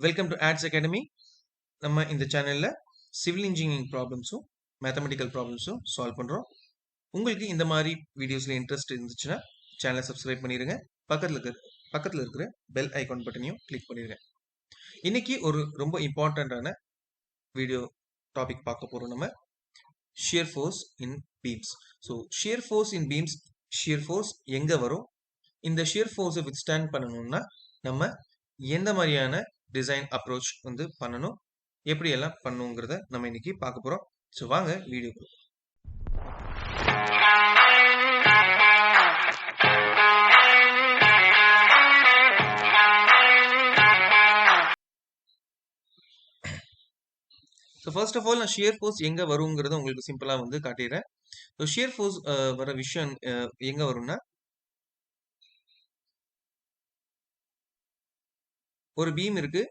Welcome to ads academy. நம்ம இந்த சேனல்ல சிவில் இன்ஜினியரிங் ப்ராப்ளம்ஸும் மேத்தமெட்டிக்கல் ப்ராப்ளம்ஸும் சால்வ் பண்றோம். உங்களுக்கு இந்த மாதிரி வீடியோஸ்ல இன்ட்ரெஸ்ட் இருந்துச்சுன்னா சேனலை சப்ஸ்கிரைப் பண்ணிடுங்க. பக்கத்துல இருக்கிற பெல் ஐகான் பட்டனையும் கிளிக் பண்ணிடுங்க. இன்னைக்கு ஒரு ரொம்ப இம்பார்ட்டண்டான வீடியோ டாபிக் பார்க்க போறோம். நம்ம ஷியர் ஃபோர்ஸ் இன் பீம்ஸ். ஸோ ஷியர் ஃபோர்ஸ் இன் பீம்ஸ், ஷியர் ஃபோர்ஸ் எங்க வரும், இந்த ஷியர் ஃபோர்ஸை வித்ஸ்டாண்ட் பண்ணணும்னா நம்ம எந்த மாதிரியான டிசைன் அப்ரோச் வந்து பண்ணணும், எப்படி எல்லாம் பண்ணுங்கிறத நம்ம இன்னைக்கு பார்க்க போறோம். ஸோ வாங்க வீடியோக்கு. ஸோ ஃபர்ஸ்ட் ஆஃப் ஆல் நான் ஷியர் ஃபோர்ஸ் எங்க வருங்கிறத உங்களுக்கு சிம்பிளா வந்து காட்டிடுறேன். ஸோ ஷியர் ஃபோர்ஸ் வர விஷயம் எங்க வரும்னா, ஒரு பீம் இருக்கு.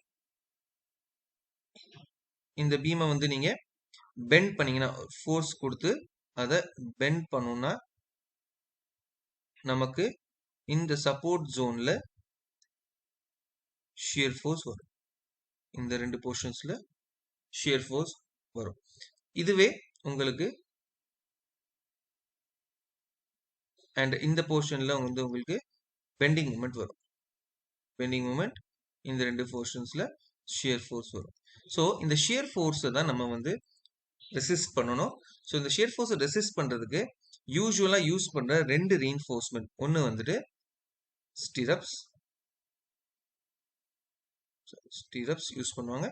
இந்த பீமை வந்து நீங்க பெண்ட் பண்ணீங்கன்னா, ஃபோர்ஸ் கொடுத்து அதை பெண்ட் பண்ணோம்னா நமக்கு இந்த சப்போர்ட் ஜோன்ல ஷியர் ஃபோர்ஸ் வரும். இந்த ரெண்டு போர்ஷன்ஸ்ல ஷியர் ஃபோர்ஸ் வரும். இதுவே உங்களுக்கு அண்ட் இந்த போர்ஷன்ல வந்து உங்களுக்கு பெண்டிங் மூமெண்ட் வரும். பெண்டிங் மூமெண்ட் இந்த ரெண்டு போர்ஷன்ஸ்ல ஷியர் ஃபோர்ஸ் வரும். ஸோ இந்த ஷியர் ஃபோர்ஸை தான் நம்ம வந்து ரெசிஸ்ட் பண்ணணும். ஸோ இந்த ஷியர் ஃபோர்ஸை ரெசிஸ்ட் பண்றதுக்கு யூஸ்வலா யூஸ் பண்ற ரெண்டு ரீஇன்ஃபோர்ஸ்மெண்ட், ஒன்று வந்துட்டு ஸ்டிரப்ஸ் யூஸ் பண்ணுவாங்க,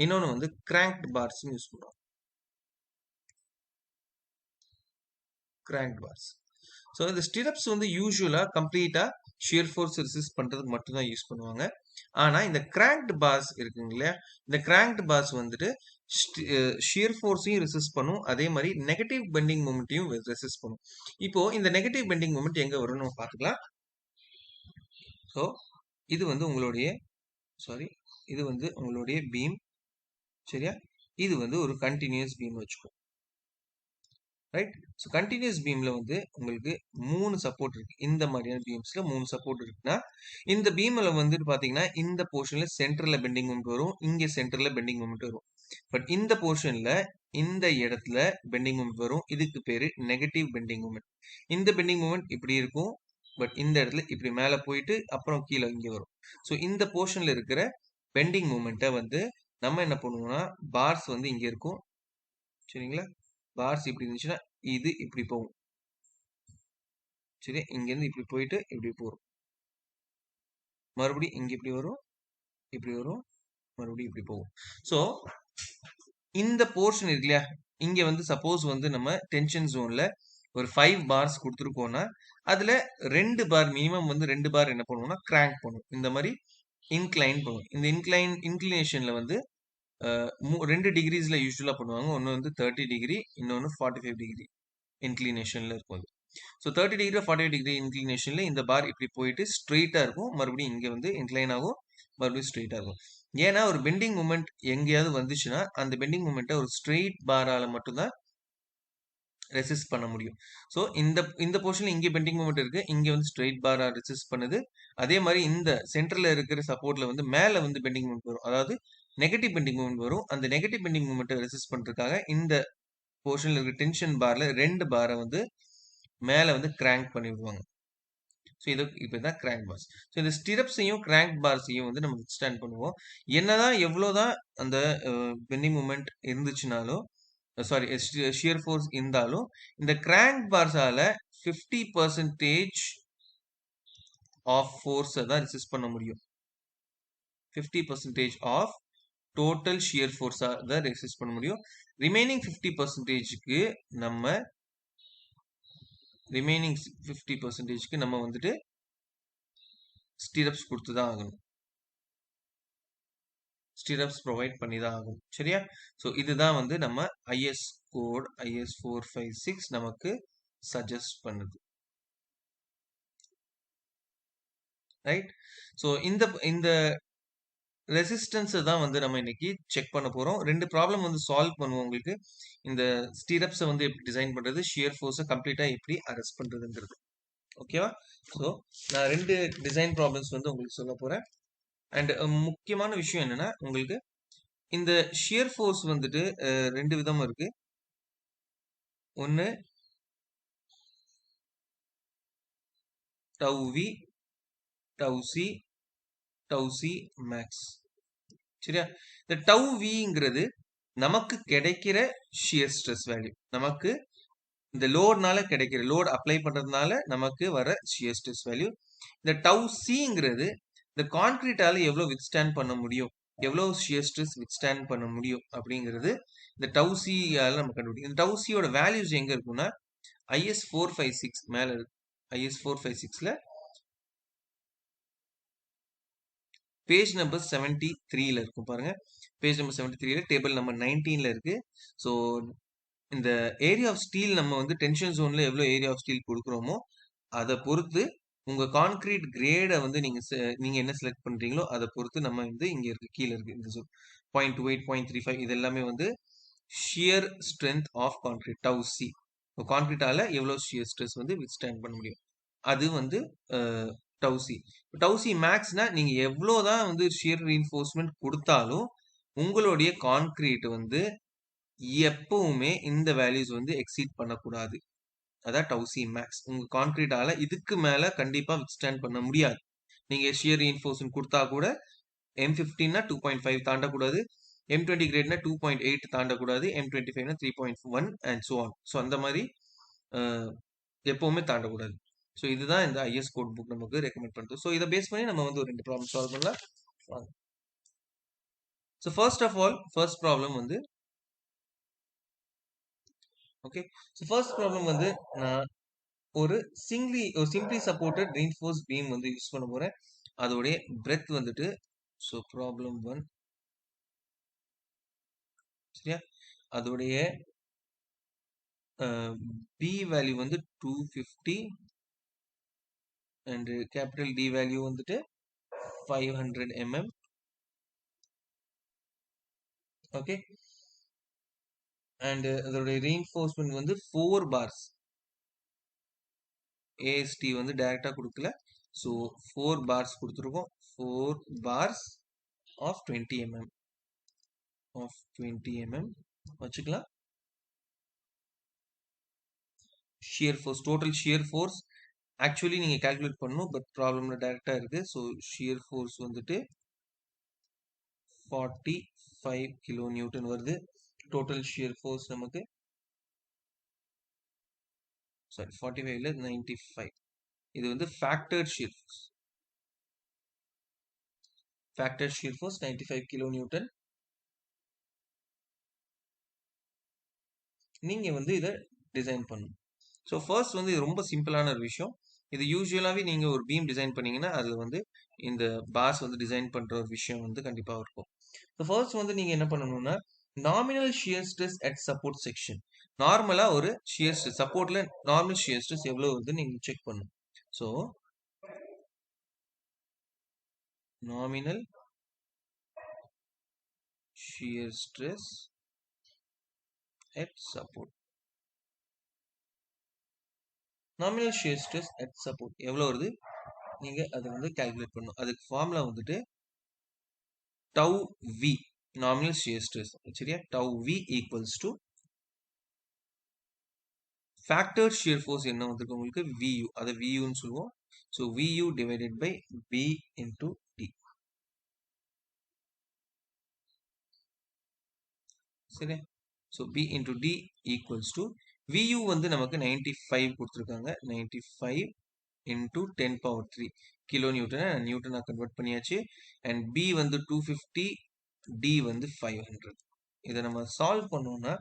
இன்னொன்று வந்து கிராங்க்ட் பார்ஸ் யூஸ் பண்ணுவாங்க. கிராங்க்ட் பார்ஸ். ஸோ இந்த ஸ்டிரப்ஸ் வந்து யூஸ்வலா கம்ப்ளீட்டா ஷியர் ஃபோர்ஸ் ரெசிஸ்ட் பண்றதுக்கு மட்டும்தான் யூஸ் பண்ணுவாங்க. ஆனா இந்த கிராங்க்ட் பார்ஸ் இருக்குங்க இல்லையா, இந்த கிராங்க்ட் பார்ஸ் வந்துட்டு ஷியர் ஃபோர்ஸையும் ரெசிஸ்ட் பண்ணும், அதே மாதிரி நெகட்டிவ் பெண்டிங் மூமெண்ட்டையும் ரெசிஸ்ட் பண்ணும். இப்போ இந்த நெகட்டிவ் பெண்டிங் மூமெண்ட் எங்க வரும்னு நம்ம பார்த்துக்கலாம். ஸோ இது வந்து உங்களுடைய பீம், சரியா? இது வந்து ஒரு கண்டினியூஸ் பீம் வச்சுக்கோ, ரைட்? ஸோ கண்டினியூஸ் பீம்ல வந்து உங்களுக்கு 3 சப்போர்ட் இருக்கு. இந்த மாதிரியான பீம்ஸ்ல 3 சப்போர்ட் இருக்குன்னா, இந்த பீம்ல வந்துட்டு பாத்தீங்கன்னா இந்த போர்ஷன்ல சென்டர்ல பெண்டிங் மூமெண்ட் வரும், இங்க சென்டர்ல பெண்டிங் மூமெண்ட் வரும். பட் இந்த போர்ஷன்ல இந்த இடத்துல பெண்டிங் மூமெண்ட் வரும். இதுக்கு பேரு நெகட்டிவ் பெண்டிங் மூமெண்ட். இந்த பெண்டிங் மூமெண்ட் இப்படி இருக்கும், பட் இந்த இடத்துல இப்படி மேல போயிட்டு அப்புறம் கீழே இங்க வரும். ஸோ இந்த போர்ஷன்ல இருக்கிற பெண்டிங் மூமெண்ட்டை வந்து நம்ம என்ன பண்ணுவோம்னா, பார்ஸ் வந்து இங்க இருக்கும், சரிங்களா? பார்ஸ் இப்படி இருந்துச்சுன்னா இது இப்படி போகும், சரி? இங்க இருந்து இப்படி போயிட்டு இப்படி போகும், மறுபடியும் இங்க இப்படி வரும், இப்படி வரும், மறுபடியும் இப்படி போகும். ஸோ இந்த போர்ஷன் இருக்கு இல்லையா, இங்க வந்து சப்போஸ் வந்து நம்ம டென்ஷன் ஜோன்ல ஒரு 5 பார்ஸ் கொடுத்துருக்கோம்னா அதுல 2 பார் மினிமம் வந்து 2 பார் என்ன பண்ணுவோம்னா கிராங்க் பண்ணும், இந்த மாதிரி இன்க்ளைன் பண்ணும். இந்த இன்க்ளினேஷன்ல வந்து 2 டிகிரிஸ்ல யூஸ்வலா பண்ணுவாங்க. ஒன்னு வந்து 30 டிகிரி, இன்னொன்னு 45 டிகிரி இன்க்ளினேஷன்ல இருக்கும். ஸோ 30 டிகிரி 45 டிகிரி இன்க்ளினேஷன்ல இந்த பார் இப்படி போயிட்டு ஸ்ட்ரெயிட்டா இருக்கும், மறுபடியும் இங்க வந்து இன்க்ளைன் ஆகும், மறுபடியும் ஸ்ட்ரெயிட்டா இருக்கும். ஏன்னா ஒரு பெண்டிங் மூமெண்ட் எங்கேயாவது வந்துச்சுன்னா அந்த பெண்டிங் மூமெண்ட்டை ஒரு ஸ்ட்ரெயிட் பாரால மட்டும்தான் ரெசிஸ்ட் பண்ண முடியும். ஸோ இந்த போர்ஷன்ல இங்கே பெண்டிங் மூமெண்ட் இருக்கு, இங்க வந்து ஸ்ட்ரெயிட் பாரா ரெசிஸ்ட் பண்ணுது. அதே மாதிரி இந்த சென்டர்ல இருக்கிற சப்போர்ட்ல வந்து மேல வந்து பெண்டிங் மூமெண்ட் வரும், அதாவது நெகட்டிவ் பெண்டிங் மூமெண்ட் வரும். அந்த நெகட்டிவ் பெண்டிங் மூமெண்ட்டை ரெசிஸ்ட் பண்றதுக்காக இந்த போர்ஷன்ல இருக்க டென்ஷன் பார்ல 2 பாரை வந்து மேல வந்து கிராங்க் பண்ணி விடுவாங்க. ஸோ இது இப்பதான் கிராங்க் பார்ஸ். ஸோ இந்த ஸ்டிரப்ஸையும் கிராங்க் பார்ஸையும் வந்து நம்ம வித்ஸ்டாண்ட் பண்ணுவோம். என்னதான் எவ்வளவுதான் அந்த பெண்டிங் மூமெண்ட் இருந்துச்சுனாலும், சாரி ஷியர் ஃபோர்ஸ் இருந்தாலும், இந்த கிராங்க் பார்ஸால 50% ஆஃப் ஃபோர்ஸை தான் ரெசிஸ்ட் பண்ண முடியும். 50% ஆஃப் டோட்டல் ஷியர் ஃபோர்ஸா தான் ரெசிஸ்ட் பண்ண முடியும். ரிமைனிங் 50%க்கு நம்ம வந்துட்டு ஸ்டிரப்ஸ் கொடுத்து தான் ஆகணும், ஸ்டிரப்ஸ் ப்ரொவைட் பண்ணி தான் ஆகும், சரியா? ஸோ இதுதான் வந்து நம்ம ஐஎஸ் கோட் IS 456 நமக்கு சஜஸ்ட் பண்ணுது, ரைட்? ஸோ இந்த ரெசிஸ்டன்ஸை தான் வந்து நம்ம இன்னைக்கு செக் பண்ண போறோம். 2 ப்ராப்ளம் வந்து சால்வ் பண்ணுவோம் உங்களுக்கு. இந்த ஸ்டிரப்ஸை வந்து எப்படி டிசைன் பண்றது, ஷியர் ஃபோர்ஸை கம்ப்ளீட்டா எப்படி அரெஸ்ட் பண்றதுங்கிறது, ஓகேவா? ஸோ நான் 2 டிசைன் ப்ராப்ளம்ஸ் வந்து உங்களுக்கு சொல்ல போறேன். அண்ட் முக்கியமான விஷயம் என்னன்னா உங்களுக்கு இந்த ஷியர் ஃபோர்ஸ் வந்துட்டு ரெண்டு விதமா இருக்கு. ஒன்னு tau v, tau c, tau c max. சரியா? இந்த டவ் விங்கிறது நமக்கு கிடைக்கிற ஷியர் ஸ்ட்ரெஸ் வேல்யூ. நமக்கு இந்த லோட்னால கிடைக்கிற லோட் அப்ளை பண்றதுனால நமக்கு வர ஷியர் ஸ்ட்ரெஸ் வேல்யூ. இந்த டவ் சிங்கிறது இந்த கான்கிரீட்டால எவ்வளவு வித்ஸ்டாண்ட் பண்ண முடியும், எவ்வளவு ஷியர் ஸ்ட்ரெஸ் வித்ஸ்டாண்ட் பண்ண முடியும் அப்படிங்கிறது இந்த டவ் சியால நம்ம கண்டுபிடிக்கும். இந்த டவ் சியோட வேல்யூஸ் எங்க இருக்குன்னா ஐஎஸ் 456 மேல இருக்கு. ஐஎஸ் 456ல பேஜ் நம்பர் 73ல இருக்கும் பாருங்க. பேஜ் நம்பர் 73ல டேபிள் நம்பர் 19ல இருக்கு. ஸோ இந்த ஏரியா ஆஃப் ஸ்டீல் நம்ம வந்து டென்ஷன் ஜோன்ல எவ்வளவு ஏரியா ஆஃப் ஸ்டீல் கொடுக்குறோமோ அதை பொறுத்து உங்க கான்கிரீட் கிரேடை வந்து நீங்க என்ன செலக்ட் பண்றீங்களோ அதை பொறுத்து நம்ம வந்து இங்க இருக்கு கீழே இருக்கு இந்த 0.28 0.35 இது எல்லாமே வந்து shear strength of concrete tau c. கான்கிரீட்டால எவ்வளவு ஷியர் ஸ்ட்ரெஸ் வந்து வித்ஸ்டாண்ட் பண்ண முடியும் அது வந்து டவ் சி. டவ் சி மேக்ஸ்னா நீங்க எவ்வளவுதான் வந்து ஷியர் ரீஇன்ஃபோர்ஸ்மெண்ட் கொடுத்தாலும் உங்களுடைய கான்கிரீட் வந்து எப்பவுமே இந்த வேல்யூஸ் வந்து எக்ஸீட் பண்ணக்கூடாது. அதான் டவ் சி மேக்ஸ். உங்க கான்கிரீட்டால இதுக்கு மேல கண்டிப்பா வித்ஸ்டாண்ட் பண்ண முடியாது. நீங்க ஷியர் ரீஇன்ஃபோர்ஸ்மெண்ட் கொடுத்தா கூட M15னா 2.5 தாண்டக்கூடாது, M20 கிரேட்னா 2.8 தாண்டக்கூடாது, M25னா 3.1 அண்ட் சோ ஆன். ஸோ அந்த மாதிரி எப்பவுமே தாண்டக்கூடாது. ஸோ இதுதான் இந்த ஐஎஸ் கோட் புக் நமக்கு ரெக்கமெண்ட் பண்ணுது. ஸோ இதை பேஸ் பண்ணி நம்ம வந்து ஒரு 2 ப்ராப்ளம் சால்வ் பண்ணலாம். So first of all first problem வந்து ஓகே. ஸோ ஃபர்ஸ்ட் ப்ராப்ளம் வந்து நான் ஒரு சிம்பிளி சப்போர்ட்டட் ரீஇன்ஃபோர்ஸ் பீம் வந்து யூஸ் பண்ண போறேன். அதோடைய பிரெத் வந்துட்டு ஸோ ப்ராப்ளம் 1 சரியா. அதோடைய பி வேல்யூ வந்து 250 அண்ட் கேபிட்டல் டி வேல்யூ வந்துட்டு 500 mm. ஓகே. அண்ட் அதோடைய ரீஇன்ஃபோர்ஸ்மெண்ட் வந்து 4 bars. ஏஎஸ்டி வந்து டைரக்டா கொடுக்கல. ஸோ 4 bars கொடுத்துருக்கோம். 4 bars of 20 mm வச்சுக்கலாம். Shear force total shear force actually நீங்க கால்குலேட் பண்ணணும், பட் ப்ராப்ளம்ல டைரக்டா இருக்கு. ஸோ ஷியர் ஃபோர்ஸ் வந்துட்டு 45 கிலோ நியூட்டன் வருது. டோட்டல் ஷியர் ஃபோர்ஸ் நமக்கு சாரி 45ல 95. இது வந்து factored shear force. Factored shear force 95 kilo Newton. நீங்க வந்து இதை டிசைன் பண்ணணும். ஸோ ஃபர்ஸ்ட் வந்து இது ரொம்ப சிம்பிளான ஒரு விஷயம். இது யூஸ்வலாகவே நீங்கள் ஒரு பீம் டிசைன் பண்ணீங்கன்னா அதில் வந்து இந்த பாஸ் வந்து டிசைன் பண்ணுற ஒரு விஷயம் வந்து கண்டிப்பாக இருக்கும். ஸோ ஃபர்ஸ்ட் வந்து நீங்கள் என்ன பண்ணணும்னா nominal shear stress at support section. நார்மலாக ஒரு ஷியர் ஸ்ட்ரெஸ் சப்போர்ட்ல நார்மல் ஷியர் ஸ்ட்ரெஸ் எவ்வளோ வந்து நீங்கள் செக் பண்ணணும். So nominal shear stress at support. Nominal shear stress at support எவ்வளோ வருது நீங்க அதை வந்து கால்குலேட் பண்ணணும். அதுக்கு ஃபார்முலா வந்துட்டு tau v nominal shear stress சரியா. Tau v equals to factor shear force என்ன வந்திருக்கு உங்களுக்கு VU, அதை VUன்னு சொல்லுவோம். So VU divided by B into D சரியா. So B into D equals to VU வந்து நமக்கு 95 கொடுத்துருக்காங்க. 95 இன்டூ 10 பவர் 3 கிலோ நியூட்டனை நியூட்டனா கன்வெர்ட் பண்ணியாச்சு. அண்ட் B வந்து 250, D வந்து 500. இதை நம்ம சால்வ் பண்ணோம்னா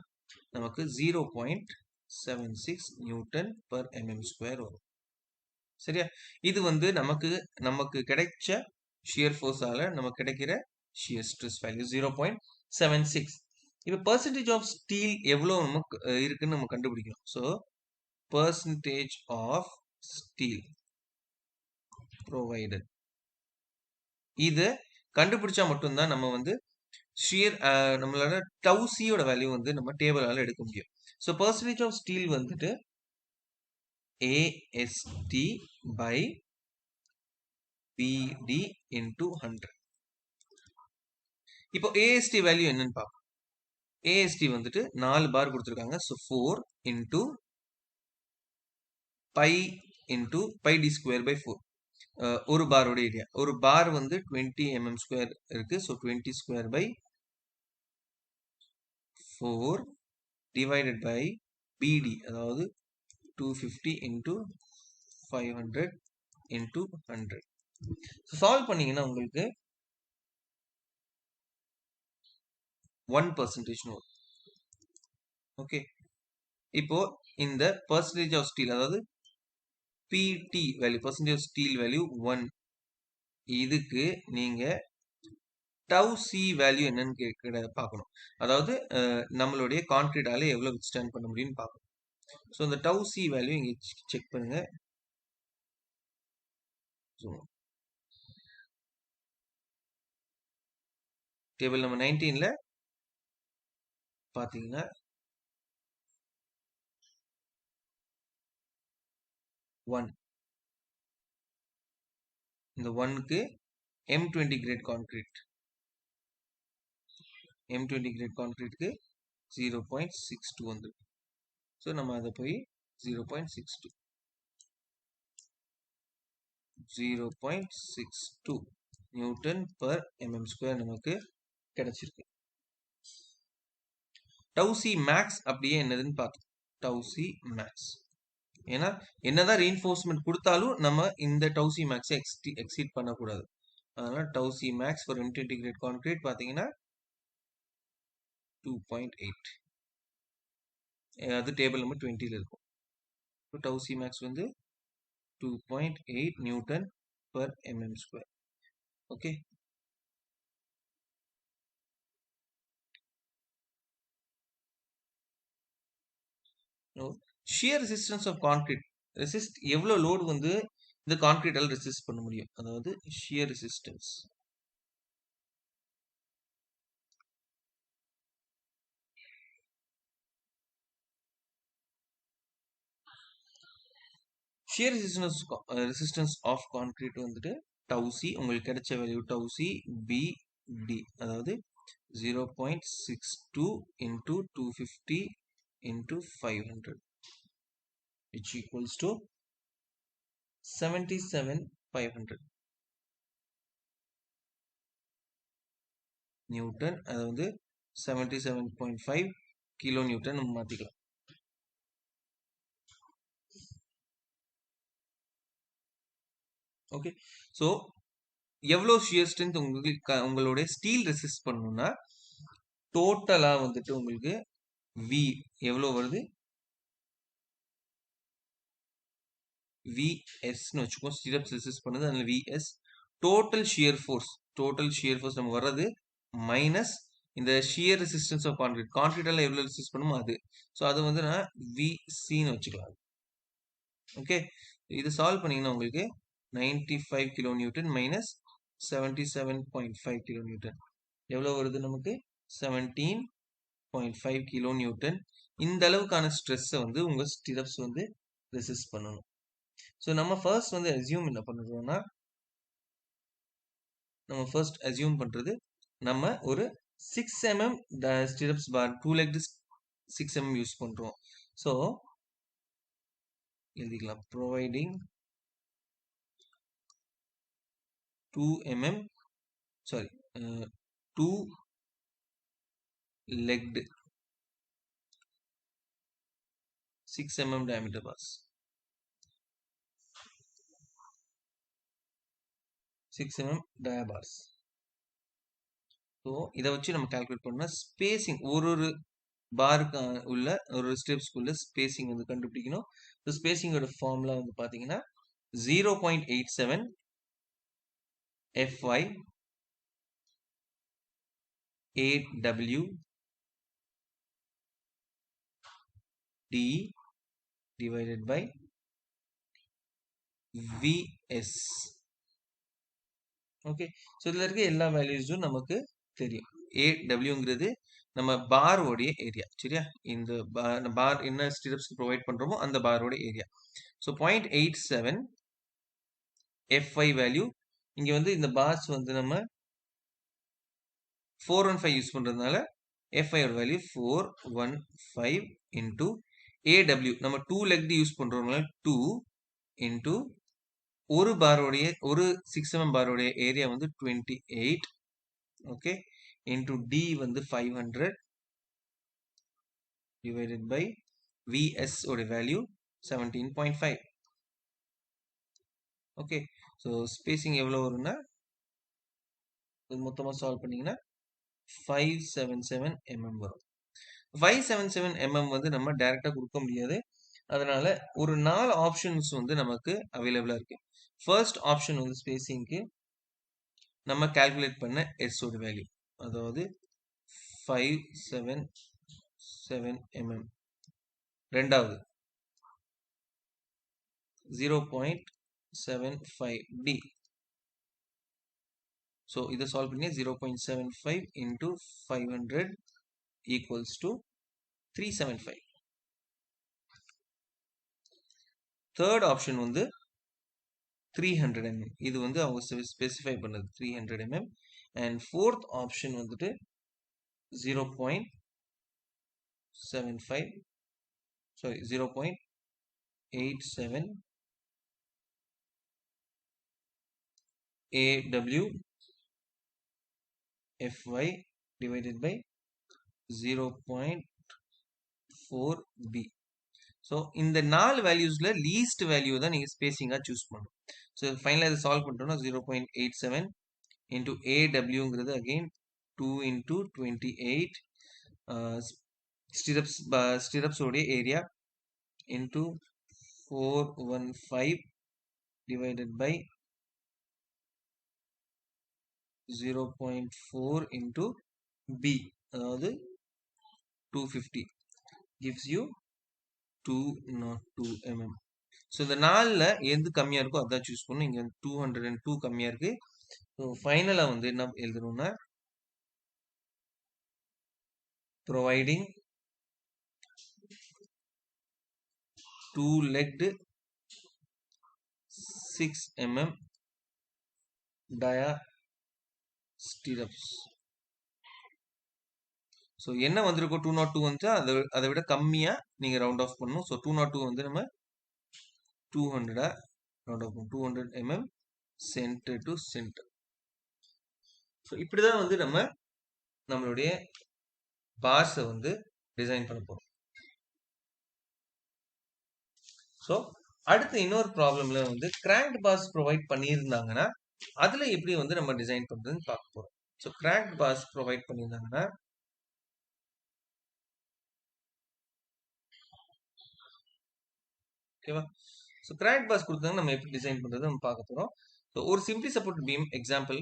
நமக்கு 0.76 நியூட்டன் பர் mm ஸ்கொயர் வரும் சரியா. இது வந்து நமக்கு கிடைச்ச ஷியர் ஃபோர்ஸால நமக்கு கிடைக்கிற ஷியர் ஸ்ட்ரெஸ் வேல்யூ 0.76. இப்போ பர்சன்டேஜ் ஆஃப் ஸ்டீல் எவ்வளோ நமக்கு இருக்குன்னு நம்ம கண்டுபிடிக்கணும். So percentage of steel provided இது கண்டுபிடிச்சா மட்டும்தான் நம்ம வந்து ஷியர் நம்மளோட டவ் சியோட வேல்யூ வந்து நம்ம டேபிளால எடுக்க முடியும். ஸோ பர்சன்டேஜ் ஆஃப் ஸ்டீல் வந்துட்டு AST by BD into 100. இப்போ AST வேல்யூ என்னன்னு பார்ப்போம். AST வந்துட்டு 4 பார் கொடுத்துருக்காங்க. So 4 into pi into pi d square by 4. ஒரு பாரோட ஏரியா. ஒரு பார் வந்து 20 mm ஸ்கொயர் இருக்கு. So 20 square by 4 divided by BD, அதாவது 250 இன்டூ 500 இன்டூ 100. சால்வ் பண்ணீங்கன்னா உங்களுக்கு 1% வரும். ஓகே, இப்போ இந்த பர்சன்டேஜ் ஆஃப் ஸ்டீல், அதாவது PT value, percentage of steel value 1, இதுக்கு நீங்க டவ் சி வேல்யூ என்னன்னு பார்க்கணும். அதாவது நம்மளுடைய கான்கிரீட்டால எவ்வளவு வித்ஸ்டாண்ட் பண்ண முடியும்னு பார்க்கணும். ஸோ இந்த டவ் சி வேல்யூ இங்க செக் பண்ணுங்க. டேபிள் நம்பர் 19ல பாத்தீங்கன்னா 1, இந்த 1க்கு M20 grade concrete, M20 grade கான்கிரீட்க்கு 0.62 வந்துருக்கு. ஸோ நம்ம அதை போய் 0.62 நியூட்டன் பர் mm ஸ்கொயர் நமக்கு கிடைச்சிருக்கு. டவ் சி மேக்ஸ் அப்படியே என்னதுன்னு பார்த்தோம். டவ் சி மேக்ஸ், ஏன்னா என்னதான் ரீஇன்ஃபோர்ஸ்மெண்ட் கொடுத்தாலும் நம்ம இந்த டவ் சி மேக்ஸை எக்ஸீட் பண்ணக்கூடாது. அதனால tau c max for M20 grade concrete பார்த்தீங்கன்னா 2.8, அது டேபிள் நம்பர் 20ல இருக்கும். டவ் சி மேக்ஸ் வந்து 2.8 newton per mm square. Okay, shear resistance of concrete, எவ்வளவு லோடு வந்து இந்த கான்கிரீட்டால் ரெசிஸ்ட் பண்ண முடியும், அதாவது shear resistance. Shear resistance of concrete வந்துட்டு டவ் சி, உங்களுக்கு கிடைச்ச வேல்யூ டவ் சி BD, அதாவது 0.62 into 250 into 500, which equals to 77,500 Newton. அது வந்து 77.5 கிலோ நியூட்டன் நம்ம மாத்திக்கலாம். ஓகே, ஸோ எவ்வளோ ஷியர் ஸ்ட்ரென்த் உங்களுக்கு உங்களுடைய ஸ்டீல் ரெசிஸ்ட் பண்ணணும்னா டோட்டலா வந்துட்டு உங்களுக்கு V எவ்வளோ வருது, VSன்னு வச்சுக்கோ, ஸ்டிரப்ஸ் ரெசிஸ்ட் பண்ணுது, அதனால VS. டோட்டல் ஷியர் ஃபோர்ஸ் நம்ம வர்றது மைனஸ் இந்த ஷியர் ரெசிஸ்டன்ஸ் ஆஃப் கான்கிரீட்டால எவ்வளோ ரெசிஸ்ட் பண்ணுமோ அது. ஸோ அது வந்து நான் VCன்னு வச்சுக்கலாம். ஓகே, இது சால்வ் பண்ணீங்கன்னா உங்களுக்கு 95 kilo Newton minus 77.5 kilo Newton எவ்வளோ வருது நமக்கு, 17.5 கிலோ நியூட்டன். இந்த அளவுக்கான ஸ்ட்ரெஸ்ஸை வந்து உங்க ஸ்டிரப்ஸ் வந்து ரெசிஸ்ட் பண்ணணும். ஸோ நம்ம ஃபர்ஸ்ட் வந்து அசியூம் என்ன பண்ணுறோம்னா, நம்ம ஃபர்ஸ்ட் அசியூம் பண்றது நம்ம ஒரு 6 mm ஸ்டிரப்ஸ் பார், 2 legged 6 mm யூஸ் பண்றோம். ஸோ எழுதிக்கலாம், providing 2 legged 6 mm diameter bars, 6 mm dia bars. So இதை வச்சு நம்ம கால்குலேட் பண்ணா ஸ்பேசிங், ஒரு பாருக்கு உள்ள ஒரு ஸ்டெப்ஸ்க்குள்ள ஸ்பேசிங் வந்து கண்டுபிடிக்கணும். ஸோ ஸ்பேசிங்கோட ஃபார்முலா வந்து பார்த்தீங்கன்னா 0.87 FY 8W D divided by VS. Okay, so இதில் இருக்க எல்லா வேல்யூஸும் நமக்கு தெரியும். AWங்கிறது நம்ம பாரோடைய ஏரியா, சரியா? இந்த பார் என்ன ஸ்டிரப்ஸ் ப்ரொவைட் பண்றோமோ அந்த பாரோட ஏரியா. So 0.87 FY value. இங்க வந்து இந்த பார்ஸ் வந்து நம்ம 415 யூஸ் பண்றதுனால F5 ஓட வேல்யூ 415 into AW நம்ம 2 லெக்டு யூஸ் பண்றதுனால 2 into ஒரு பாரோடைய ஒரு 6 mm பாரோடைய ஏரியா வந்து 28 ஓகே into D வந்து 500 divided by VS ஓட வேல்யூ 17.5 ஓகே ஸோ ஸ்பேசிங் எவ்வளோ வரும்னா இது மொத்தமாக சால்வ் பண்ணீங்கன்னா 577 mm வரும் 577 mm வந்து நம்ம டைரக்டா கொடுக்க முடியாது அதனால ஒரு 4 ஆப்ஷன்ஸ் வந்து நமக்கு அவைலபிளா இருக்கு ஃபர்ஸ்ட் ஆப்ஷன் வந்து ஸ்பேசிங்க்கு நம்ம கால்குலேட் பண்ண S ஓட வேல்யூ அதாவது 577 mm ரெண்டாவது 0.75D ஸோ இதை சால்வ் பண்ணி 0.75 into 500 equals to 375 third option வந்து 300 mm இது வந்து அவங்க ஸ்பெசிஃபை பண்ணது 300 mm and fourth ஆப்ஷன் வந்துட்டு 0.75 sorry 0.87 AW FY divided by 0.4B so இந்த 4 வேல்யூஸ்ல லீஸ்ட் வேல்யூ தான் நீங்க ஸ்பேசிங்கா சூஸ் பண்ணணும் ஸோ ஃபைனலாக இதை சால்வ் பண்ணிட்டோம்னா 0.87 into AWங்கிறது அகெயின் 2 into 28 stirrups உடைய area into 415 divided by 0.4 into B அதாவது 250 gives you 202 mm ஸோ இந்த 4ல எது கம்மியா இருக்கோ அதான் சூஸ் பண்ணணும் இங்க 202 கம்மியா இருக்கு ஸோ ஃபைனலா வந்து என்ன எழுதணும்னா providing 2-legged 6 mm dia stirrups so என்ன வந்திருக்கோ 202 வந்துச்சா அதை விட கம்மியா நீங்க ரவுண்ட் ஆஃப் பண்ணணும் ஸோ 202 வந்து நம்ம 200 round off 200 mm centre to centre so இப்படிதான் வந்து நம்மளுடைய பார்ஸை வந்து டிசைன் பண்ண போறோம் ஸோ அடுத்து இன்னொரு ப்ராப்ளம்ல வந்து கிராங்க் பார்ஸ் ப்ரொவைட் பண்ணியிருந்தாங்கன்னா அதுல எப்படி வந்து நம்ம டிசைன் பண்றதுன்னு பார்க்க போறோம் ஸோ கிராங்க் பார்ஸ் ப்ரொவைட் பண்ணியிருந்தாங்கன்னா ஓகேவா ஸோ கிராங்க் பார்ஸ் கொடுத்தாங்க நம்ம எப்படி டிசைன் பண்றது நம்ம பார்க்க போறோம் ஸோ ஒரு simply support beam example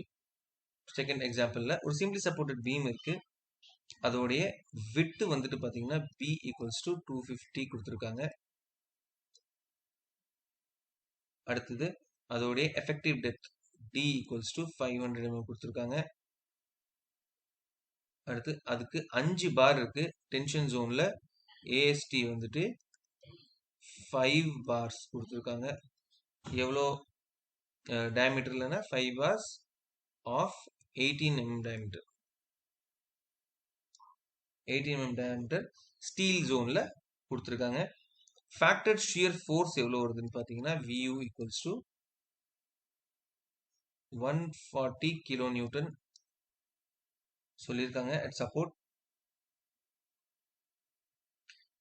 second எக்ஸாம்பிள்ல ஒரு சிம்பிளி சப்போர்ட்டட் பீம் இருக்கு அதோடைய விட்டு வந்துட்டு பாத்தீங்கன்னா B ஈக்குவல்ஸ் டு 250 கொடுத்துருக்காங்க அடுத்தது அதோடைய effective depth D equals to 500 mm கொடுத்துருக்காங்க அடுத்து அதுக்கு 5 பார் இருக்கு டென்ஷன் ஜோன்ல AST வந்துட்டு 5 பார்ஸ் கொடுத்துருக்காங்க எவ்வளோ டயமீட்டர்லனா 5 bars of 18 mm diameter 18 mm diameter steel ஜோன்ல கொடுத்துருக்காங்க ஃபேக்டர் ஷியர் ஃபோர்ஸ் எவ்வளவு வருதுன்னு பாத்தீங்கன்னா VU equals to 140 kilo Newton சொல்லியிருக்காங்க at support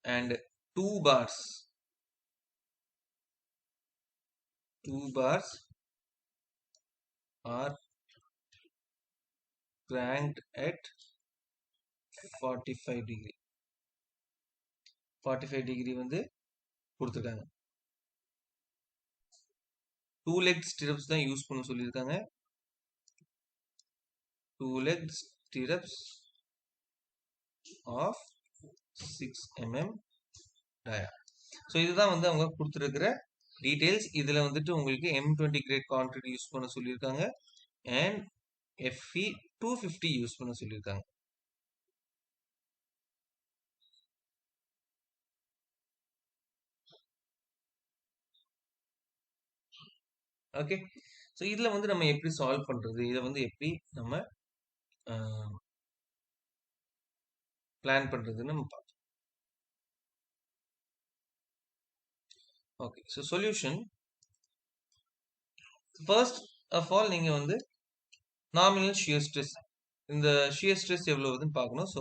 and 2 bars are cranked at 45 degree 45 degree வந்து கொடுத்துருக்காங்க 2-legged stirrups தான் யூஸ் பண்ண சொல்லியிருக்காங்க 2-legged stirrups of 6 mm dia so இதுதான் வந்து அவங்க கொடுத்துருக்கிற டீடைல்ஸ் இதுல வந்துட்டு உங்களுக்கு M20 கிரேட் கான்கிரீட் யூஸ் பண்ண சொல்லியிருக்காங்க அண்ட் FE 250 யூஸ் பண்ண சொல்லியிருக்காங்க ஓகே ஸோ இதுல வந்து நம்ம எப்படி சால்வ் பண்றது இதை வந்து எப்படி நம்ம பிளான் பண்றதுன்னு நம்ம பார்ப்போம். Okay, so solution first of all நீங்க வந்து நாமினல் ஷியர் ஸ்ட்ரெஸ், இந்த ஷியர் ஸ்ட்ரெஸ் எவ்வளவு வருதுன்னு பார்க்கணும். ஸோ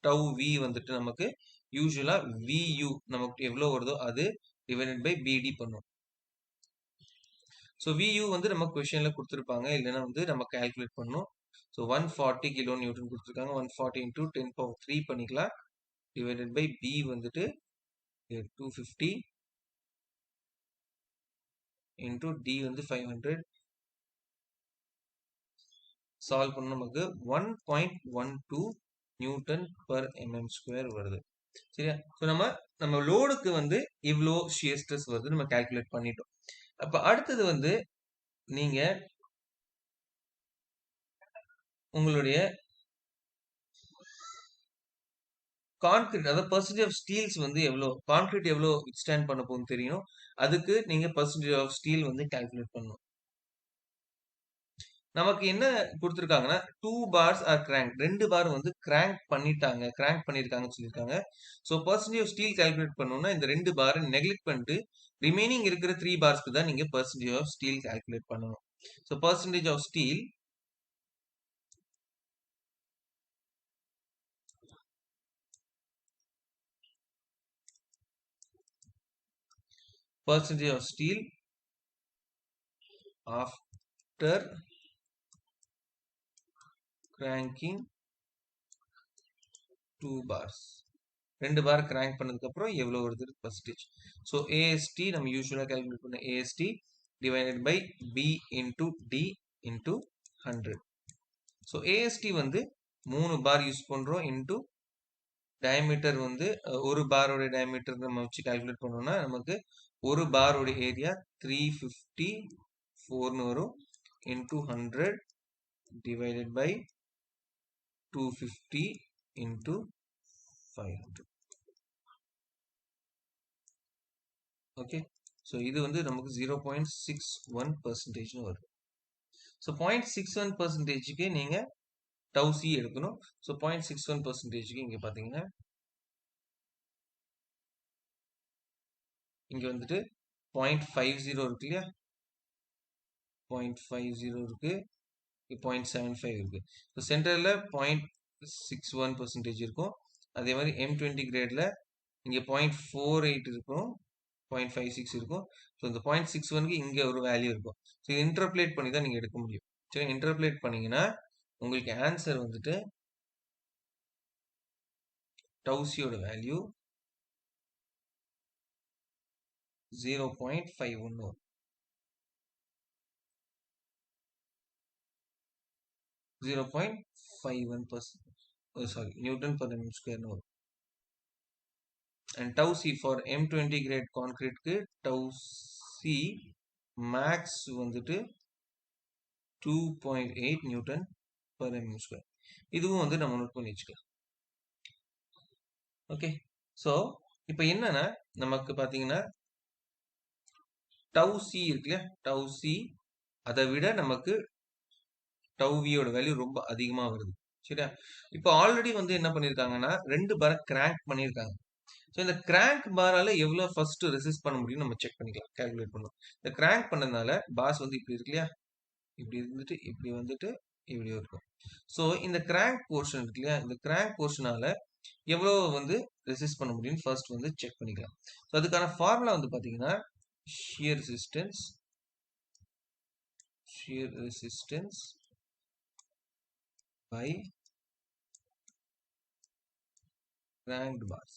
டவு வி வந்துட்டு நமக்கு யூஸ்வலா வியூ நமக்கு எவ்வளவு வருதோ அது டிவைடட் பை பிடி பண்ணும். ஸோ வியூ வந்து நம்ம கொஸ்டின்ல கொடுத்துருப்பாங்க, இல்லைன்னா வந்து நம்ம கால்குலேட் பண்ணணும். ஸோ 140 கிலோ நியூட்டன் கொடுத்துருக்காங்க. 140 இன்டூ 10⁻³ பண்ணிக்கலாம். டிவைடட் பை பி வந்துட்டு 250 இன்டூ டி வந்து 500. சால்வ் பண்ண நமக்கு 1.12 நியூட்டன் பர் mm ஸ்கொயர் வருது. சரியா? ஸோ நம்ம லோடுக்கு வந்து இவ்வளோ ஷியர் ஸ்ட்ரெஸ் வருது நம்ம கால்குலேட் பண்ணிட்டோம். அப்ப அடுத்தது வந்து நீங்க உங்களுடைய கான்கிரீட், அதாவது பெர்சன்டேஜ் ஆஃப் ஸ்டீல்ஸ் வந்து எவ்வளோ, கான்கிரீட் எவ்வளோ வித்ஸ்டாண்ட் பண்ண போகுதுன்னு தெரியும். அதுக்கு நீங்க பெர்சன்டேஜ் ஆஃப் ஸ்டீல் வந்து கால்குலேட் பண்ணணும். நமக்கு என்ன கொடுத்துருக்காங்கன்னா 2 bars ஆர் கிராங்க், 2 பார் வந்து கிராங்க் பண்ணிருக்காங்கன்னு சொல்லியிருக்காங்க. So percentage of steel calculate பண்ணணும்னா இந்த 2 பாரை நெக்லெக்ட் பண்ணிட்டு ரிமைனிங் இருக்கிற 3 பார்ஸ்க்கு தான் நீங்க பெர்சன்டேஜ் ஆஃப் ஸ்டீல் கால்குலேட் பண்ணணும். So percentage of steel after cranking 2 bars, 2 bar crank பண்ணதுக்கு அப்புறம் எவ்வளவு வருது பெர்சன்டேஜ். ஸோ AST நம்ம யூஸ்வலா கால்குலேட் பண்ண AST divided by B into D into 100. So AST வந்து 3 பார் யூஸ் பண்றோம் இன்டூ டயமீட்டர் வந்து ஒரு பாரோட டயமீட்டர் நம்ம வச்சு கால்குலேட் பண்ணோம்னா நமக்கு ஒரு பாரோட ஏரியா 354 வரும் into 100 divided by 250 into 500. Okay, so இது வந்து நமக்கு 0.61% வருது. ஸோ 0.61%க்கு நீங்க டவு சி எடுக்கணும். ஸோ 0.61%க்கு இங்க பாத்தீங்கன்னா இங்க வந்துட்டு 0.50 இருக்கு இல்லையா, 0.50 இருக்கு, 0.75 இருக்கு. ஸோ சென்டர்ல 0.61% இருக்கும். அதே மாதிரி M20 கிரேட்ல இங்க 0.48 இருக்கும், 0.56 இருக்கும். ஸோ இந்த 0.61க்கு இங்க ஒரு வேல்யூ இருக்கும். ஸோ இது இன்டர்பிளேட் பண்ணி தான் நீங்க எடுக்க முடியும். சரி, இன்டர்பிளேட் பண்ணீங்கன்னா உங்களுக்கு ஆன்சர் வந்துட்டு டவுசியோட வேல்யூ 0.51 வரும். 0.51%, சாரி, நியூட்டன் பர் mm ஸ்கொயர்னு வரும். And tau c for M20 grade கான்கிரீட்க்கு டவு சி மேக்ஸ் வந்துட்டு 2.8 நியூட்டன் பர் mm ஸ்கொயர். இதுவும் வந்து நம்ம நோட் பண்ணி வச்சுக்கலாம். ஓகே, ஸோ இப்போ என்னன்னா நமக்கு பார்த்தீங்கன்னா டவு சி இருக்கு இல்லையா, டவு சி அதை விட நமக்கு டவு வியோட வேல்யூ ரொம்ப அதிகமா வருது. சரியா? இப்போ ஆல்ரெடி வந்து என்ன பண்ணிருக்காங்கன்னா 2 பாரை கிராங்க் பண்ணிருக்காங்க. ஸோ இந்த கிராங்க் பாரால எவ்வளவு ஃபர்ஸ்ட் ரெசிஸ்ட் பண்ண முடியும் நம்ம செக் பண்ணிக்கலாம், கால்குலேட் பண்ணுவோம். இந்த கிராங்க் பண்ணதுனால பாஸ் வந்து இப்படி இருக்கு இல்லையா, இப்படி இருந்துட்டு இப்படி வந்துட்டு இப்படி இருக்கும். ஸோ இந்த கிராங்க் போர்ஷன் இருக்கு இல்லையா, இந்த கிராங்க் போர்ஷனால எவ்வளவு வந்து ரெசிஸ்ட் பண்ண முடியும் ஃபர்ஸ்ட் வந்து செக் பண்ணிக்கலாம். ஸோ அதுக்கான ஃபார்முலா வந்து பாத்தீங்கன்னா shear resistance by cranked bars.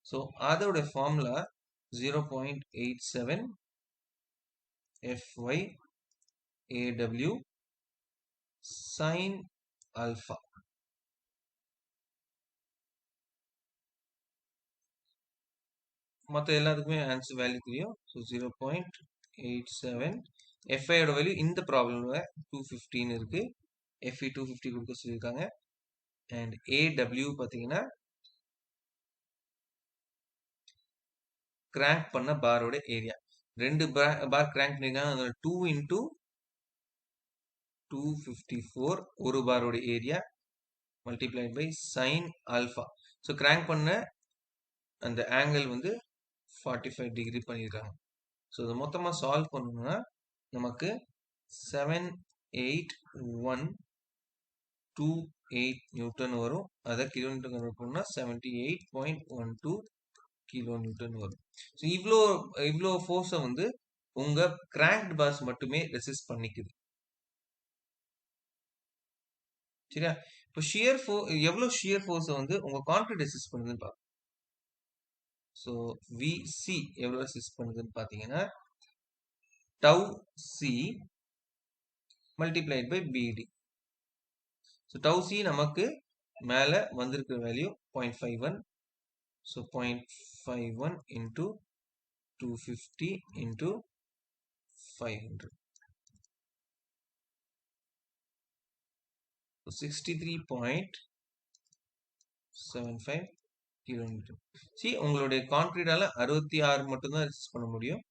So அதோட formula 0.87 Fy AW sin alpha. மற்ற எல்லாத்துக்குமே ஆன்சர் வேல்யூ தெரியும். ஸோ 0.87 Fy ஓட வேல்யூ இந்த ப்ராப்ளம்ல 215 இருக்கு. Fe 250 கொடுக்க சொல்லியிருக்காங்க. அண்ட் AW பார்த்தீங்கன்னா கிராங்க் பண்ண பாரோட ஏரியா. 2 பார் கிராங்க் பண்ணிருக்காங்க, அதோட 2 into 254 ஒரு பாரோட area multiplied by sin alpha. So crank பண்ண அந்த ஆங்கிள் வந்து 45 டிகிரி பண்ணியிருக்காங்க. ஸோ இதை மொத்தமாக சால்வ் பண்ணணும்னா நமக்கு 78128 நியூட்டன் வரும். அதை கிலோமீட்டர் கன்வெர்ட் பண்ணா 78.12 கிலோ நியூட்டன் வரும். ஸோ இவ்வளோ ஃபோர்ஸை வந்து உங்க கிராங்க்ட் பாஸ் மட்டுமே ரெசிஸ்ட் பண்ணிக்குது. சரியா? இப்போ எவ்வளோ ஷியர் ஃபோர்ஸை வந்து உங்க கான்கிரீட் ரெசிஸ்ட் பண்ணுதுன்னு பார்ப்போம். ஸோ விசி எவ்வளோ ரெசிஸ்ட் பண்ணுதுன்னு பார்த்தீங்கன்னா டவு சி மல்டிப்ளைட் பை பிடி. ஸோ டவு சி நமக்கு மேலே வந்திருக்கிற value 0.51. So 0.51 into 250 into 500. 63.75 kilometre. C உங்களுடைய கான்கிரீட்டால 66 மட்டும்தான் ரெசிஸ்ட் பண்ண முடியும்.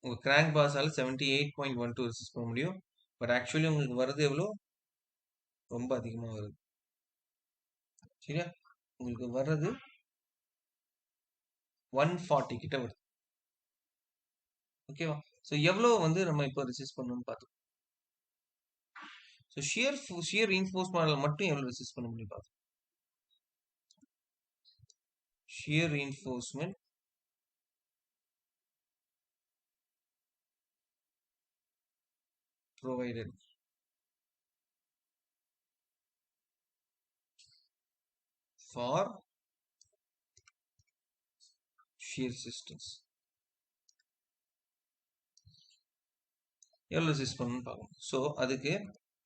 உங்க கிராங்க் பாஸால 78.12 ரெசிஸ்ட் பண்ண முடியும். பட் ஆக்சுவலி உங்களுக்கு வர்றது எவ்வளோ? ரொம்ப அதிகமாக வருது. சரியா? உங்களுக்கு வர்றது 140 கிட்ட வருது. ஓகேவா? ஸோ எவ்வளோ வந்து நம்ம இப்போ ரெசிஸ்ட் பண்ணணும்னு பார்த்தோம். ஸோ ஷியர் ரீஇன்ஃபோர்ஸ் மாடல் மட்டும் எவ்வளோ ரெசிஸ்ட் பண்ண முடியும் பார்த்தோம். Shear reinforcement provided for shear resistance எவ்வளோ ரெசிஸ்ட் பண்ணணும்னு பார்க்கணும். ஸோ அதுக்கு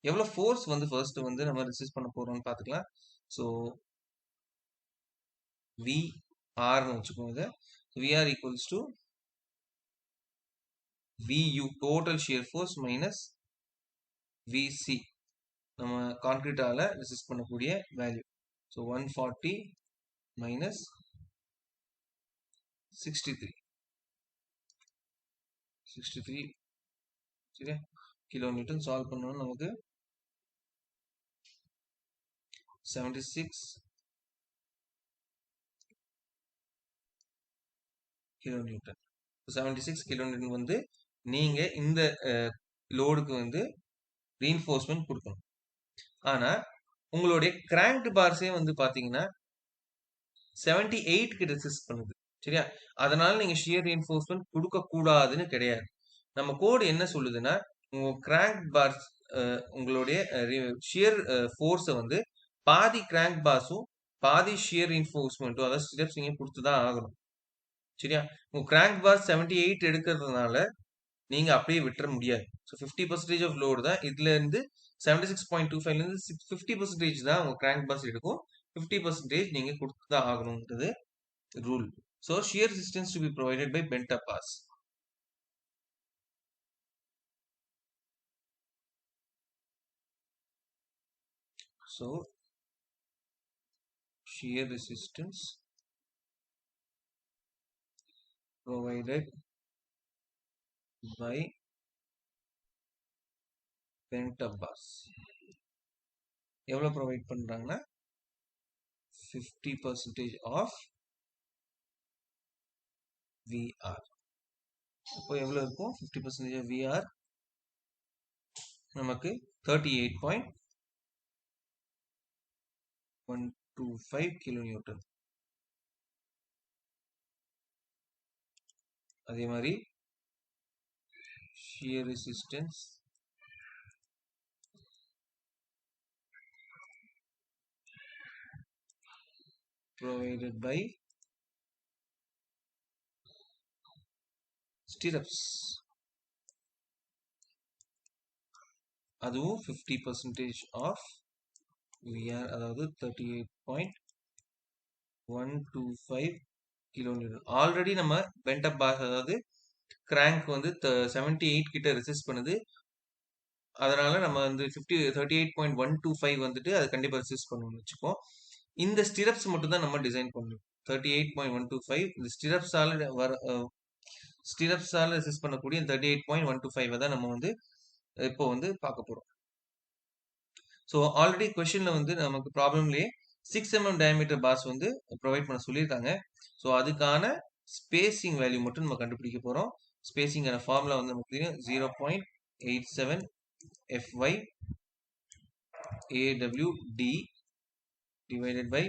எவ்வளோ ஃபோர்ஸ் வந்து ஃபர்ஸ்ட் வந்து நம்ம ரெசிஸ்ட் பண்ண போறோம்னு பார்த்துக்கலாம். ஸோ விஆர்னு வச்சுக்கோங்க. VR equals to VU total shear force minus VC நம்ம கான்கிரீட்டால ரெசிஸ்ட் பண்ணக்கூடிய வேல்யூ. ஸோ 140 minus 63 சரியா கிலோ நியூட்டன் சால்வ் பண்ணணும். நமக்கு 76 கிலோ நியூட்டன். 76 கிலோ நியூட்டன் வந்து நீங்க இந்த லோடுக்கு வந்து ரீஇன்ஃபோர்ஸ்மெண்ட் கொடுக்கணும். ஆனா உங்களுடைய கிராங்க்ட் பார்ஸே வந்து பாத்தீங்கன்னா 78 க்கு ரெசிஸ்ட் பண்ணுது. சரியா? அதனால நீங்க ஷியர் ரீஇன்ஃபோர்ஸ்மெண்ட் கொடுக்க கூடாதுன்னு கிடையாது. நம்ம கோடு என்ன சொல்லுதுன்னா உங்க கிராங்க் பார்ஸ் உங்களுடைய ஷியர் ஃபோர்ஸை வந்து பாதி கிராங்க் பார்ஸும் பாதி ஷியர் ரீஇன்ஃபோர்ஸ்மெண்ட்டும் அதாவது ஸ்டெப்ஸ் நீங்க கொடுத்துதான் ஆகணும். சரியா? உங்க கிராங்க் பார்ஸ் 78 எடுக்கிறதுனால நீங்க அப்படியே விட்டுற முடியாது. ஸோ 50% ஆஃப் லோடு தான் இதுல இருந்து 76.25 இருந்து 50% தான் உங்க கிராங்க் பாஸ் எடுக்கும். 50% நீங்க கொடுத்துதான் ஆகணும்ன்றது rule. So shear resistance to be provided by bent up bars. So shear resistance provided by bent up bars எவ்வளவு ப்ரொவைட் பண்றாங்கன்னா 50% of VR. அப்போ எவ்வளவு இருக்கும்? 50% of VR நமக்கு 38.125 கிலோ நியூட்டன். அதே மாதிரி shear resistance provided by stirrups அதுவும் 50% of VR அதாவது 38.125 கிலோ நியூட்டன். ஆல்ரெடி நம்ம பென்ட் அப் பாஸ் அதாவது கிராங்க் வந்து 78 கிட்ட ரெசிஸ்ட் பண்ணுது. அதனால நம்ம வந்து 38.125 வந்துட்டு அது கண்டிப்பா ரெசிஸ்ட் பண்ணணும்னு வச்சுக்கோம். இந்த ஸ்டிரப்ஸ் மட்டும் தான் நம்ம டிசைன் பண்ணணும். 38.125 இந்த ஸ்டிரப்ஸால ரெசிஸ்ட் பண்ணக்கூடிய 38.125 தான் நம்ம வந்து இப்போ வந்து பார்க்க போறோம். ஸோ ஆல்ரெடி கொஸ்டின்ல வந்து நமக்கு ப்ராப்ளம்லேயே 6 mm டயமீட்டர் பார்ஸ் வந்து ப்ரொவைட் பண்ண சொல்லியிருக்காங்க. ஸோ அதுக்கான ஸ்பேசிங் வேல்யூ மட்டும் நம்ம கண்டுபிடிக்க போகிறோம். ஸ்பேசிங்கான ஃபார்முலா வந்து நமக்கு தெரியும் 0.87 FY AWD டிவைடட் பை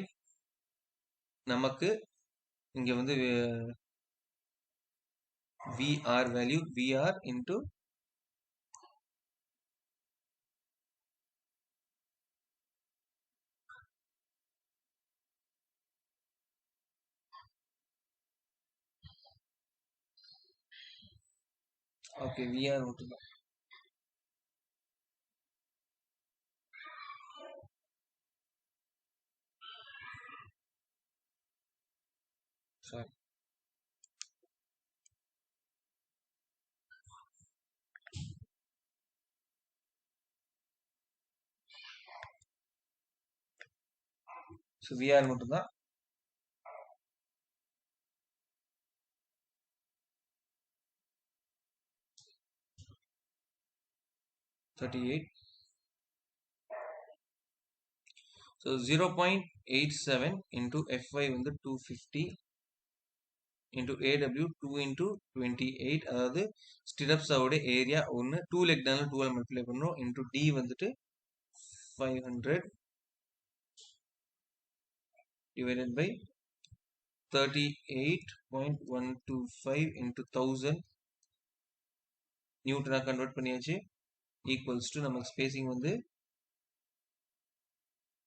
நமக்கு இங்க வந்து VR value VR into okay VR மட்டும் தான். சாரி. ஸோ VR மட்டும் தான். So 0.87 into FY வந்து 250 into AW 2 into 28 அதாவது ஸ்டிரப்ஸ் ஓட ஏரியா ஒன்று 2 லெக் தான 2 மல்டிப்ளை பண்ணுறோம் into D வந்துட்டு 500 divided by 38.125 into 1000 நியூட்டனா கன்வெர்ட் பண்ணியாச்சு ஈக்குவல்ஸ் டு நமக்கு ஸ்பேசிங் வந்து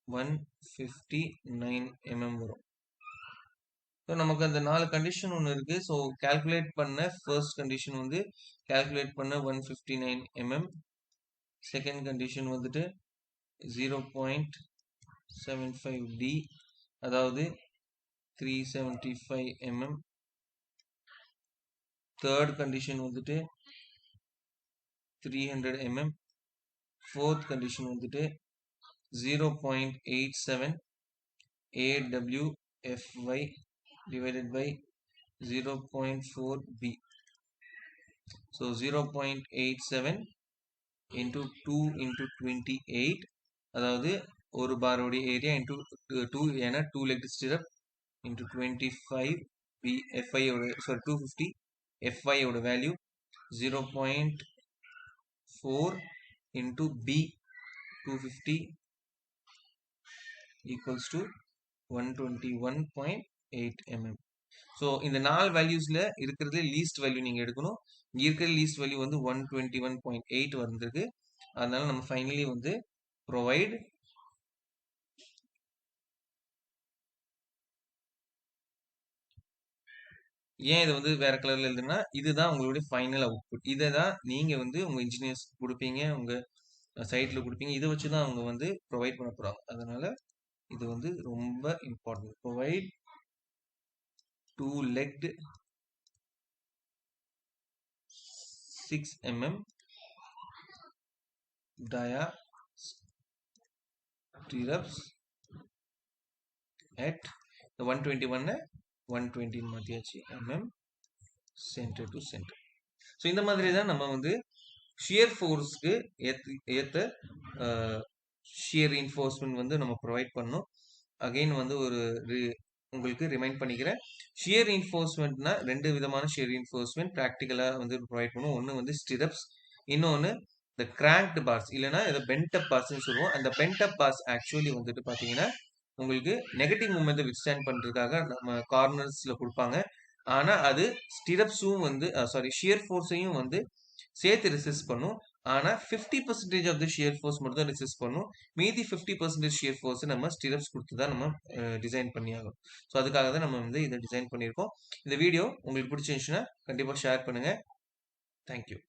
159 mm வரும். ஸோ நமக்கு அந்த 4 கண்டிஷன் ஒன்று இருக்கு. ஸோ கால்குலேட் பண்ண ஃபர்ஸ்ட் கண்டிஷன் வந்து கால்குலேட் பண்ண 159 mm. செகண்ட் கண்டிஷன் வந்துட்டு 0.75 D அதாவது 375 mm. தேர்ட் கண்டிஷன் வந்துட்டு 300 mm. ஃபோர்த் கண்டிஷன் வந்துட்டு 0.87 AWFY divided by 0.4 B. So 0.87 into 2 into 28 அதாவது ஒரு பாரோட ஏரியா into 2 ஏன்னா 2 leg stirrup into 25 B FI ஓட sorry 250 FI ஓட value 0.4 into B 250 equals to 121.8 mm. So இந்த 4 வேல்யூஸ்ல இருக்கிறது லீஸ்ட் வேல்யூ நீங்க எடுக்கணும். இங்க இருக்கிற லீஸ்ட் வேல்யூ வந்து 121.8 வந்திருக்கு. அதனால நம்ம ஃபைனலி வந்து ப்ரொவைட் ஏன் இதை வந்து வேற கலர்ல எழுதுனா இதுதான் உங்களுடைய ஃபைனல் அவுட்புட். இதை தான் நீங்க வந்து உங்க இன்ஜினியர்ஸ் கொடுப்பீங்க, உங்க சைட்ல கொடுப்பீங்க. இதை வச்சு தான் அவங்க வந்து ப்ரொவைட் பண்ண போறாங்க. அதனால இது வந்து ரொம்ப important. Provide 2-legged 6 mm dia stirrups at the 121 120 மாத்தியாச்சு mm center to center. So இந்த மாதிரி தான் நம்ம வந்து ஷியர் ஃபோர்ஸ்க்கு ஏற்ற ஷியர் ரீன்ஃபோர்ஸ்மெண்ட் வந்து நம்ம ப்ரொவைட் பண்ணோம். அகெயின் வந்து ஒரு உங்களுக்கு ரிமைண்ட் பண்ணிக்கிறேன். ஷியர் ரீன்ஃபோர்ஸ்மெண்ட்னா 2 விதமான ஷியர் ரீன்ஃபோர்ஸ்மெண்ட் ப்ராக்டிக்கலாக வந்து ப்ரொவைட் பண்ணுவோம். ஒன்று வந்து ஸ்டிரப்ஸ், இன்னொன்று இந்த கிராங்க்டு பார்ஸ் இல்லைன்னா இதை பென்டப் பார்ஸ்ன்னு சொல்லுவோம். அந்த பென்டப் பார்ஸ் ஆக்சுவலி வந்துட்டு பார்த்தீங்கன்னா உங்களுக்கு நெகட்டிவ் மூமெண்ட்டை வித்ஸ்டாண்ட் பண்ணுறதுக்காக நம்ம கார்னர்ஸில் கொடுப்பாங்க. ஆனால் அது ஸ்டிரப்ஸும் வந்து சாரி ஷியர் ஃபோர்ஸையும் வந்து சேர்த்து ரெசிஸ்ட் பண்ணும். ஆனால் 50% ஆஃப் தி ஷியர் ஃபோர்ஸ் மட்டும் தான் ரெசிஸ்ட் பண்ணும். மீதி 50% ஷியர் ஃபோர்ஸ் நம்ம ஸ்டிரப்ஸ் கொடுத்து தான் நம்ம டிசைன் பண்ணி ஆகும். ஸோ அதுக்காக தான் நம்ம வந்து இதை டிசைன் பண்ணியிருக்கோம். இந்த வீடியோ உங்களுக்கு பிடிச்சிருந்துச்சுன்னா கண்டிப்பாக ஷேர் பண்ணுங்கள். தேங்க்யூ.